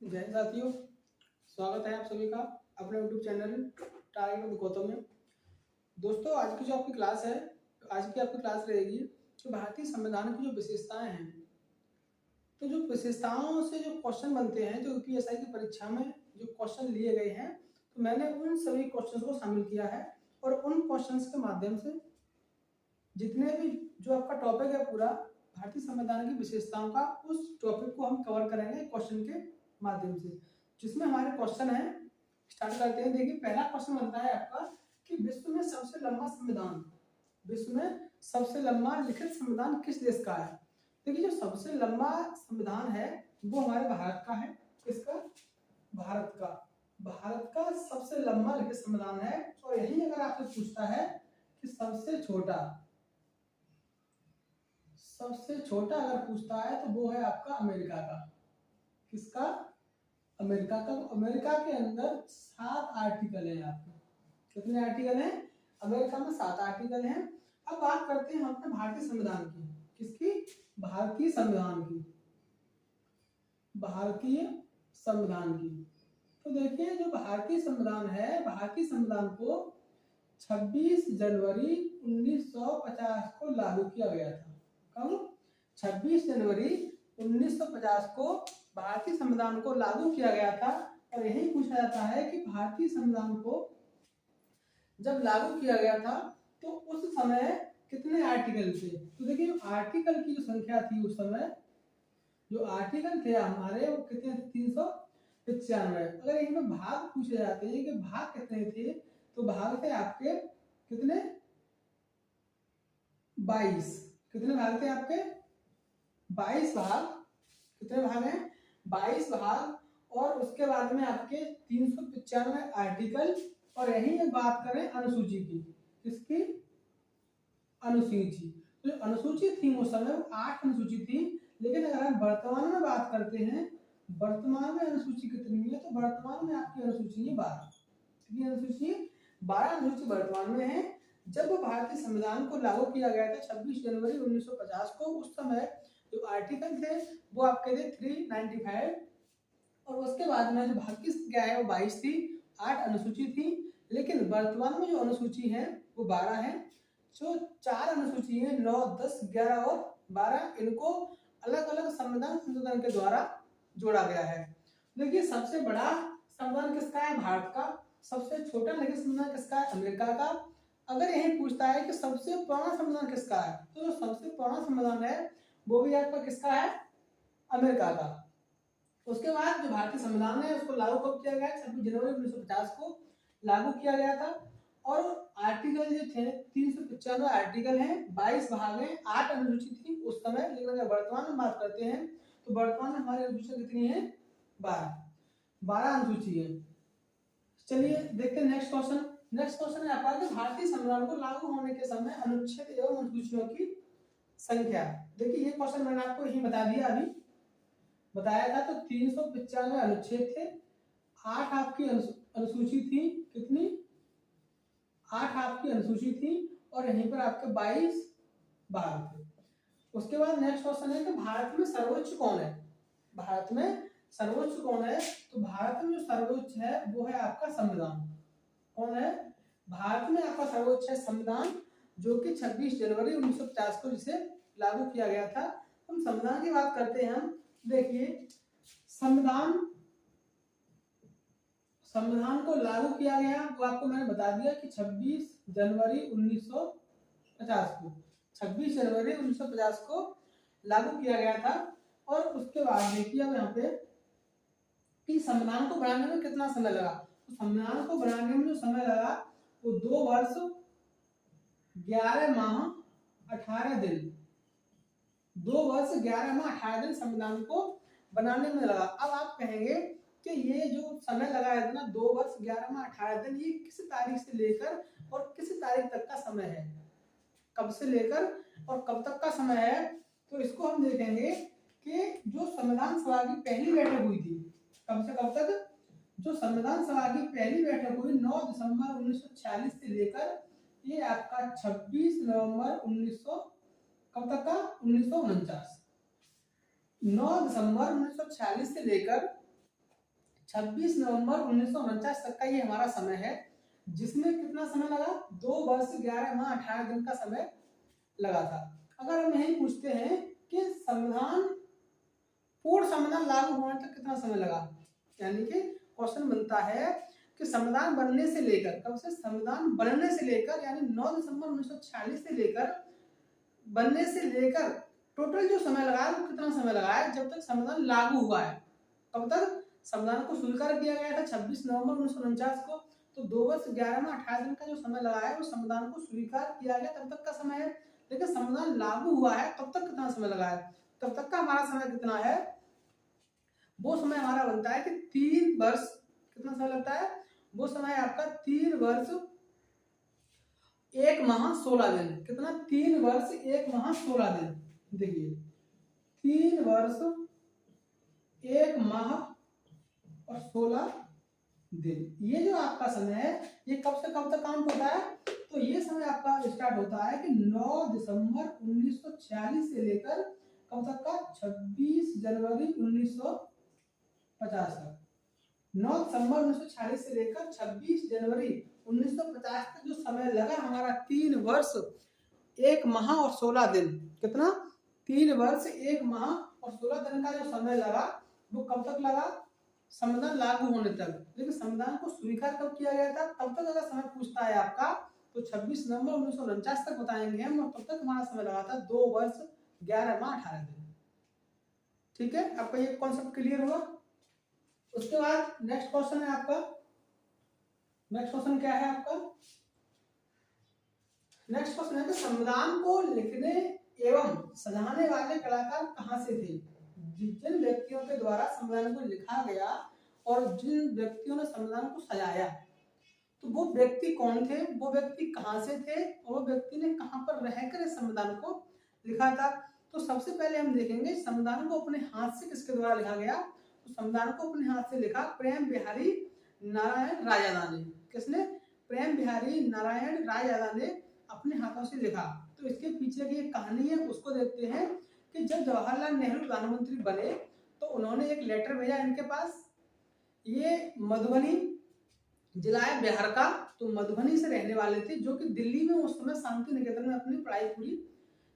जय हिंद साथियों, स्वागत है आप सभी का अपने YouTube channel target with Gautam में। दोस्तों, आज की जो आपकी क्लास है, आज की आपकी क्लास रहेगी कि भारतीय संविधान की जो विशेषताएं हैं। तो जो विशेषताओं से जो क्वेश्चन बनते हैं, जो यूपीएससी की परीक्षा में जो क्वेश्चन लिए गए हैं, तो मैंने उन सभी क्वेश्चन को शामिल किया है और उन क्वेश्चन के माध्यम से जितने भी जो आपका टॉपिक है पूरा भारतीय संविधान की विशेषताओं का, उस टॉपिक को हम कवर करेंगे क्वेश्चन के माध्यम से, जिसमें हमारे क्वेश्चन है। स्टार्ट करते हैं। देखिए, पहला क्वेश्चन बनता है आपका कि विश्व में सबसे लंबा संविधान, विश्व में सबसे लंबा लिखित संविधान किस देश का है। देखिए, जो सबसे लंबा संविधान है वो हमारे भारत का है। किसका? भारत का। भारत का सबसे लंबा लिखित संविधान है। और यही अगर आपसे पूछता है कि सबसे छोटा अगर पूछता है तो वो है आपका अमेरिका का। किसका? अमेरिका का। अमेरिका के अंदर 7 आर्टिकल है आपके। कितने आर्टिकल हैं? अमेरिका में 7 आर्टिकल हैं। अब बात करते हैं हम अपने भारतीय संविधान की। किसकी? भारतीय संविधान की। भारतीय संविधान की। तो देखिए, जो भारतीय संविधान है, भारतीय संविधान को 26 जनवरी 1950 को लागू किया गया था। कब? 26 जनवरी 1950 को भारतीय संविधान को लागू किया गया था। और यही पूछा जाता है कि भारतीय संविधान को जब लागू किया गया था तो उस समय कितने आर्टिकल थे। तो देखिए, आर्टिकल की जो संख्या थी उस समय, जो आर्टिकल थे हमारे, वो कितने थे? 395। अगर इनमें भाग पूछे जाते हैं कि भाग कितने थे, तो भाग थे आपके कितने? 22। कितने भाग थे आपके? 22 भाग। कितने भाग हैं? 22 भाग। और उसके बाद में आपके 395 आर्टिकल। और यही बात करें अनुसूची की। किसकी? अनुसूची। तो अनुसूची थी उस समय, वो 8 अनुसूची थी। लेकिन अगर हम वर्तमान में बात करते हैं, वर्तमान में अनुसूची कितनी है, तो वर्तमान में आपकी अनुसूची है 12। कितनी अनुसूची? 12 अनुसूची वर्तमान में है। जब भारतीय संविधान को लागू किया गया था 26 जनवरी 1950 को, उस समय जो आर्टिकल थे वो आपके थे 395। और उसके बाद में जो भाग की संख्या है वो 22 थी, 8 अनुसूची थी। लेकिन वर्तमान में जो अनुसूची है वो 12 है। जो 4 अनुसूची है, 9, 10, 11 और 12, इनको अलग अलग संविधान संशोधन के द्वारा जोड़ा गया है। देखिए, सबसे बड़ा संविधान किसका है? भारत का। सबसे छोटा लिखित संविधान किसका है? अमेरिका का। अगर यही पूछता है कि सबसे पुराना संविधान किसका है, तो जो सबसे पुराना संविधान है वो भी आपका किसका है? अमेरिका का। उसके बाद जो भारतीय संविधान है उसको लागू कब किया गया? 26 जनवरी 1950 को लागू किया गया था। और आर्टिकल जो थे 395 आर्टिकल हैं, 22 भाग हैं, 8 अनुसूची थी उस समय। लेकिन अगर वर्तमान में बात करते हैं तो वर्तमान में हमारी अनुसूची कितनी है? 12 अनुसूची है। चलिए देखते हैं नेक्स्ट क्वेश्चन। नेक्स्ट क्वेश्चन है आपका कि भारतीय संविधान को लागू होने के समय अनुच्छेद एवं अनुसूचियों की संख्या। देखिए, ये क्वेश्चन मैंने आपको यही बता दिया, अभी बताया था। तो 395 अनुच्छेद थे, 8 आपकी अनुसूची थी। कितनी? 8 आपकी अनुसूची थी। और यहीं पर आपके 22 भाग थे। उसके बाद नेक्स्ट क्वेश्चन है कि भारत में सर्वोच्च कौन है? भारत में सर्वोच्च कौन है? तो भारत में जो सर्वोच्च है वो है आपका संविधान। कौन है? भारत में आपका सर्वोच्च है संविधान, जो कि 26 जनवरी 1950 को जिसे लागू किया गया था। हम संविधान की बात करते हैं। हम देखिए, संविधान को लागू किया गया, वो आपको मैंने बता दिया कि 26 जनवरी 1950 को, 26 जनवरी 1950 को लागू किया गया था। और उसके बाद देखिए अब यहाँ पे कि संविधान को बनाने में कितना समय लगा। तो संविधान को बनाने में जो समय लगा वो 2 वर्ष 11 माह 18 दिन। 2 वर्ष 11 माह 18 दिन संविधान को बनाने में लगा। अब आप कहेंगे कि ये जो समय लगा है ना, 2 वर्ष 11 माह 18 दिन, ये किस तारीख से लेकर और किस तारीख तक का समय है? कब से लेकर और कब तक का समय है? तो इसको हम देखेंगे कि जो संविधान सभा की पहली बैठक हुई थी, कब से कब तक? जो संविधान सभा की पहली बैठक हुई 9 दिसंबर 1946 से लेकर ये आपका 26 नवंबर 1900 कब तक का? 1949। 9 दिसंबर 1946 से लेकर 26 नवंबर 1949 तक का ये हमारा समय है, जिसमें कितना समय लगा? 2 वर्ष 11 माह 18 दिन का समय लगा था। अगर हम यही पूछते हैं कि संविधान पूर्ण संविधान लागू होने तक कितना समय लगा, यानी कि क्वेश्चन बनता है कि संविधान बनने से लेकर, कब से? संविधान बनने से लेकर, यानी 9 दिसंबर 1946 से लेकर बनने से लेकर टोटल जो समय लगा है वो कितना समय लगा है जब तक संविधान लागू हुआ है। कब तक? संविधान को स्वीकार किया गया था 26 नवंबर 1949 को, तो 2 वर्ष 11 माह 18 दिन का जो समय लगा है वो संविधान को स्वीकार किया गया तब तक का समय है। लेकिन संविधान लागू हुआ है तब तक कितना समय लगा है, तब तक का हमारा समय कितना है? वो समय हमारा बनता है कि 3 वर्ष। कितना समय लगता है? वो समय आपका 3 वर्ष 1 माह 16 दिन। कितना? 3 वर्ष 1 माह 16 दिन। देखिए 3 वर्ष 1 माह और 16 दिन, ये जो आपका समय है ये कब से कब तक काउंट होता है? तो ये समय आपका स्टार्ट होता है कि 9 दिसंबर 1946 से लेकर कब तक का? 26 जनवरी 1950 तक। 9 दिसंबर 1946 से लेकर 26 जनवरी 1950 तक जो समय लगा हमारा 3 वर्ष 1 माह और 16 दिन। कितना? 3 वर्ष 1 माह और 16 दिन का जो समय लगा वो कब तक लगा? संविधान लागू होने तक। लेकिन संविधान को स्वीकार कब किया गया था? तब तक अगर समय पूछता है आपका तो 26 नवंबर 1949 तक बताएंगे हम, और तब तक हमारा समय लगा था 2 वर्ष 11 माह 18 दिन। ठीक है, आपका ये कॉन्सेप्ट क्लियर हुआ? उसके बाद नेक्स्ट क्वेश्चन है आपका, नेक्स्ट क्वेश्चन क्या है आपका? नेक्स्ट क्वेश्चन है कि संविधान को लिखने एवं सजाने वाले कलाकार कहाँ से थे? जिन व्यक्तियों के द्वारा संविधान को लिखा गया और जिन व्यक्तियों ने संविधान को सजाया, तो वो व्यक्ति कौन थे, वो व्यक्ति कहाँ से थे, और वो व्यक्ति ने कहाँ पर रहकर इस संविधान को लिखा था? तो सबसे पहले हम देखेंगे संविधान को अपने हाथ से किसके द्वारा लिखा गया। तो संविधान को अपने हाथ से लिखा प्रेम बिहारी नारायण राययादा ने। किसने? प्रेम बिहारी नारायण राययादा ने अपने हाथों से लिखा। तो इसके पीछे की एक कहानी है, उसको देखते हैं कि जब जवाहरलाल नेहरू प्रधानमंत्री बने तो उन्होंने एक लेटर भेजा इनके पास। ये मधुबनी जिला है बिहार का, तो मधुबनी से रहने वाले थे, जो कि दिल्ली में उस समय शांति निकेतन में अपनी पढ़ाई पूरी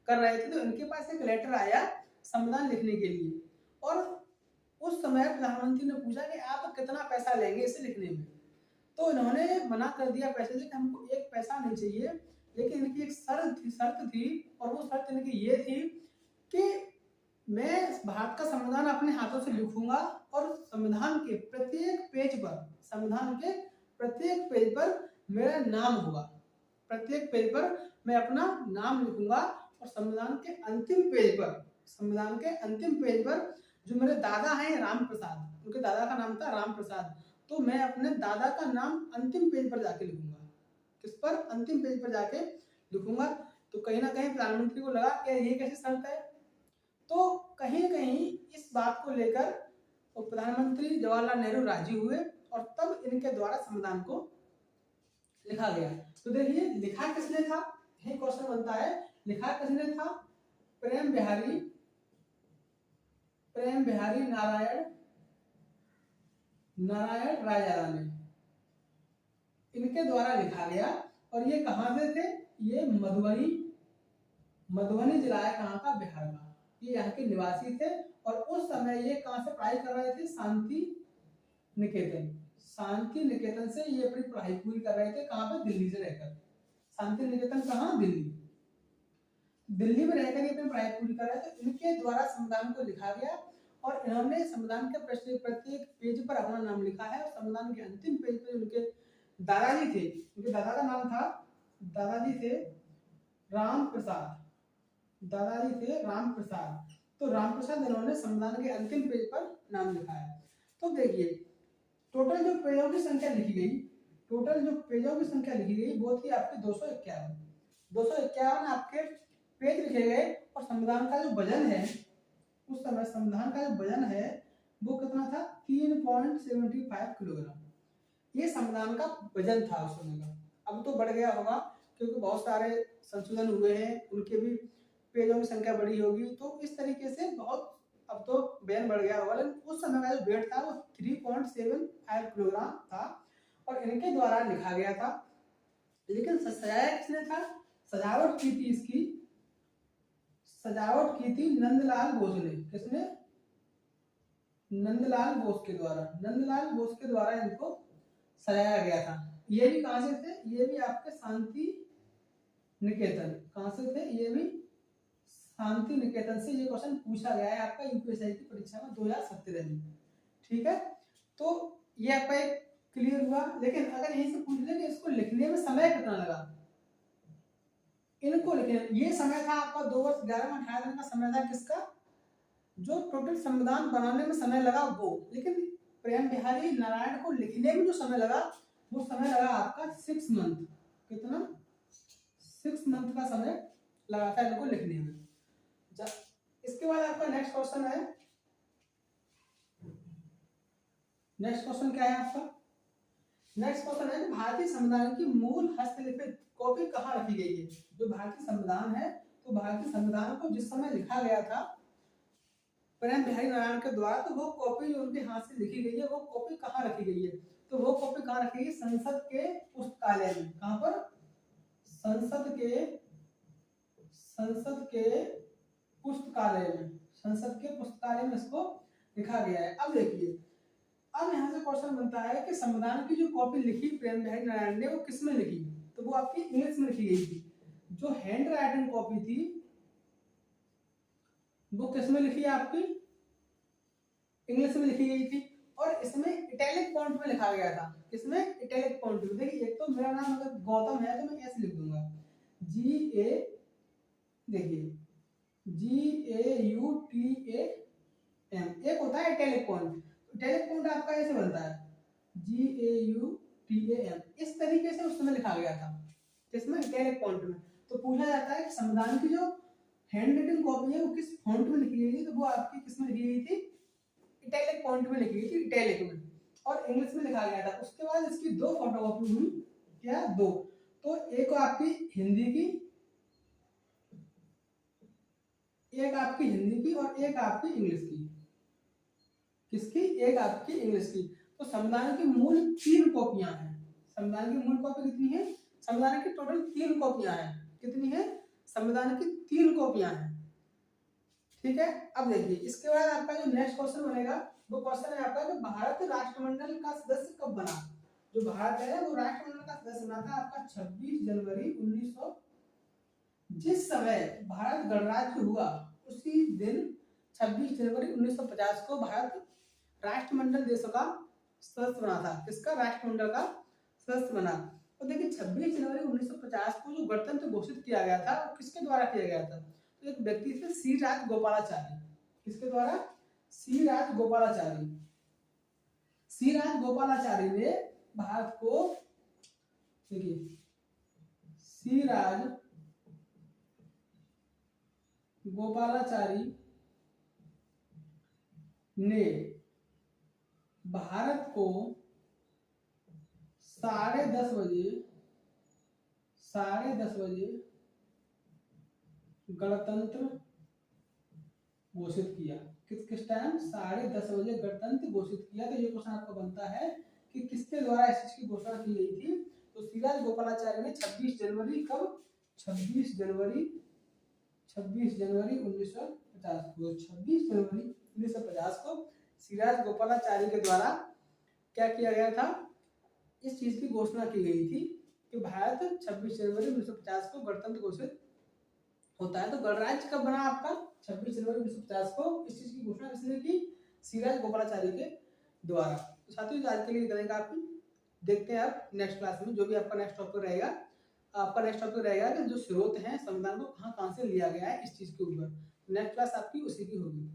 कर रहे थे। तो इनके पास एक लेटर आया संविधान लिखने के लिए, और उस समय प्रधानमंत्री ने पूछा कि आप कितना पैसा लेंगे इसे लिखने में। तो इन्होंने मना कर दिया पैसे से कि हमको 1 पैसा नहीं चाहिए, लेकिन इनकी एक शर्त थी, और वो शर्त इनकी ये थी कि मैं भारत का संविधान अपने हाथों से लिखूंगा और संविधान के प्रत्येक पेज पर मेरा नाम होगा। प्रत्येक पेज पर मैं अपना नाम लिखूंगा, और संविधान के अंतिम पेज पर जो मेरे दादा हैं राम प्रसाद, उनके दादा का नाम था राम प्रसाद, तो मैं अपने दादा का नाम अंतिम पेज पर जाके लिखूंगा। किस पर? अंतिम पेज पर जाके लिखूंगा। तो कहीं ना कहीं प्रधानमंत्री को लगा कि ये कैसी शर्त है, तो कहीं ना कहीं इस बात को लेकर तो प्रधानमंत्री जवाहरलाल नेहरू राजी हुए, और तब इनके द्वारा संविधान को लिखा गया। तो देखिए लिखा किसने था, यही क्वेश्चन बनता है, लिखा किसने था? प्रेम बिहारी नारायण राययादा ने, इनके द्वारा लिखा गया। और ये कहाँ से थे? ये मधुबनी जिला है कहाँ का? बिहार का। ये यहाँ के निवासी थे, और उस समय ये कहाँ से पढ़ाई कर रहे थे? शांति निकेतन से ये अपनी पढ़ाई पूरी कर रहे थे। कहाँ पर? दिल्ली से रहकर। शांति निकेतन कहाँ? दिल्ली में रहकर ये अपनी पढ़ाई पूरी कर रहे थे। इनके द्वारा संविधान को लिखा गया, और इन्होंने संविधान के प्रत्येक पेज पर अपना नाम लिखा है। और संविधान के अंतिम पेज पर उनके दादाजी थे, उनके दादा का नाम था, दादाजी थे राम प्रसाद। तो राम प्रसाद इन्होंने संविधान के अंतिम पेज पर नाम लिखा है। तो देखिए टोटल जो पेजों की संख्या लिखी गई वो थी आपकी 251 आपके पेज लिखे गए। और संविधान का जो वजन है, उस समय संविधान का जो वजन है वो कितना था? 3.75 किलोग्राम। ये संविधान का वजन था उस समय का। अब तो बढ़ गया होगा, क्योंकि बहुत सारे संशोधन हुए हैं, उनके भी पेजों की संख्या बढ़ी होगी। तो इस तरीके से बहुत अब तो वजन बढ़ गया होगा, लेकिन उस समय का जो वेट था वो 3.75 किलोग्राम था और इनके द्वारा लिखा गया था। लेकिन सजाया किसने था? सजावट की थी इसकी, सजावट की थी नंदलाल बोस ने। किसने? नंदलाल बोस के द्वारा। नंदलाल बोस के द्वारा इनको सजाया गया था। ये भी कहां से थे? ये भी आपके शांति निकेतन। कहां से थे? ये भी शांति निकेतन से। ये क्वेश्चन पूछा गया है आपका यूपीएससी की परीक्षा में 2017 में। ठीक है, तो ये आपका एक क्लियर हुआ। लेकिन अगर यहीं से पूछ ले कि इसको लिखने में समय कितना लगा, इनको लिखने ये समय था आपका 2 वर्ष 11 में 18 दिन का समय था। किसका? जो टोटल संविधान बनाने में समय लगा वो। लेकिन प्रेम बिहारी नारायण को लिखने में जो समय लगा वो समय लगा आपका 6 मंथ। कितना? 6 मंथ का समय लगा था इनको लिखने में। इसके बाद आपका नेक्स्ट क्वेश्चन है, नेक्स्ट क्वेश्चन क्या है आपका? नेक्स्ट क्वेश्चन है भारतीय संविधान की मूल हस्तलिखित कॉपी कहाँ रखी गई है? जो भारतीय संविधान है, तो भारतीय संविधान को जिस समय लिखा गया था प्रेम बिहारी नारायण के द्वारा, तो वो कॉपी जो उनके हाथ से लिखी गई है वो कॉपी कहाँ रखी गई है? तो वो कॉपी कहाँ रखी गई? संसद के पुस्तकालय में। कहाँ पर? संसद के पुस्तकालय में। संसद के पुस्तकालय में इसको लिखा गया है। अब देखिए, अब यहाँ से क्वेश्चन बनता है कि संविधान की जो कॉपी लिखी प्रेम बिहारी नारायण ने वो किस में लिखी? तो वो आपकी इंग्लिश में लिखी गई थी। जो हैंड राइटिंग कॉपी थी वो किस में लिखी है? आपकी इंग्लिश में लिखी गई थी। और इसमें इटैलिक फॉन्ट में लिखा गया था। किसमें? इटैलिक फॉन्ट में। देखिए, एक तो मेरा नाम अगर गौतम है तो मैं ऐसे लिख दूंगा GA, देखिए GAUTAM। एक होता है इटैलिक फॉन्ट। इटैलिक फॉन्ट आपका ऐसे बनता है GAUTAM। इस तरीके से उस समय लिखा गया था। किसमें? इटैलिक फॉन्ट में। तो पूछा जाता है कि संविधान की जो हैंड राइटिंग कॉपी है वो किस फॉन्ट में लिखी गई थी? तो वो आपकी किसमें लिखी गई थी? इटैलिक फॉन्ट में लिखी गई थी, इटैलिक में, और इंग्लिश में लिखा गया था। उसके बाद इसकी 2 फोटोकॉपी हुई। क्या? 2। तो एक आपकी हिंदी की, एक आपकी हिंदी की और एक आपकी इंग्लिश की। किसकी? एक आपकी इंग्लिश की। तो संविधान की मूल 3 कॉपियां हैं। संविधान की मूल कॉपी कितनी है? संविधान की टोटल 3 कॉपियां हैं। कितनी है? संविधान की 3 कॉपियां हैं। ठीक है, अब देखिए इसके बाद आपका जो नेक्स्ट क्वेश्चन बनेगा वो क्वेश्चन है आपका कि भारत राष्ट्रमंडल का सदस्य कब बना? जो भारत है वो राष्ट्रमंडल का सदस्य बना था आपका 26 जनवरी 1900। जिस समय भारत गणराज्य हुआ उसी दिन 26 जनवरी 1950 को भारत राष्ट्रमंडल देशों का सदस्य बना था। किसका? राष्ट्रमंडल का सदस्य बना। तो देखिए 26 जनवरी 1950 को जो गणतंत्र घोषित किया गया था वो किसके द्वारा किया गया था? तो एक व्यक्ति थे सी राजगोपालाचारी। किसके द्वारा? सी राजगोपालाचारी। सी राजगोपालाचारी ने भारत को, देखिए सी राजगोपालाचारी ने भारत को 10:30 बजे गणतंत्र घोषित किया। किस टाइम? 10:30 बजे गणतंत्र घोषित किया। तो ये क्वेश्चन आपका बनता है कि किसके द्वारा इस चीज की घोषणा की गई थी? तो सी राजगोपालाचारी ने 26 जनवरी, कब? 26 जनवरी 1950 को, 26 जनवरी 1950 को सी राजगोपालाचारी के द्वारा क्या किया गया था? इस चीज की घोषणा की गई थी कि भारत 26 जनवरी 1950 को गणतंत्र घोषित होता है। तो गणराज्य कब बना आपका? 26 जनवरी 1950 को। इस चीज की घोषणा किसने की? सी राजगोपालाचारी के द्वारा। तो साथियों आज के लिए इतना ही काफी। देखते हैं आप नेक्स्ट क्लास में जो भी आपका नेक्स्ट टॉपिक रहेगा। आपका नेक्स्ट टॉपिक रहेगा कि जो स्रोत हैं संविधान को कहाँ से लिया गया है इस चीज के ऊपर। नेक्स्ट क्लास आपकी उसी की होगी।